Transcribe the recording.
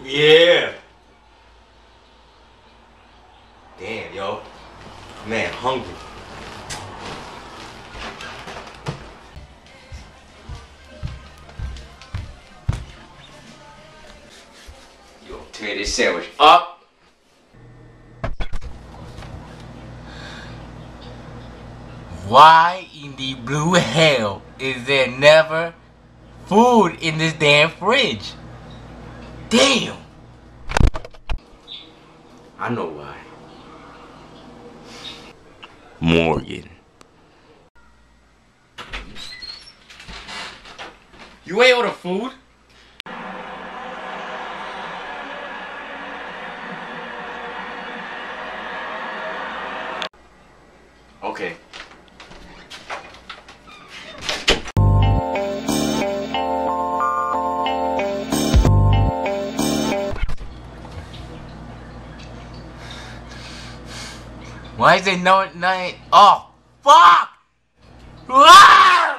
Yeah. Damn, yo. Man, hungry. Yo, tear this sandwich up. Why in the blue hell is there never food in this damn fridge? Damn! I know why. Morgan. You ate all the food? Okay. Why is there no nothing? Oh, fuck! Ah!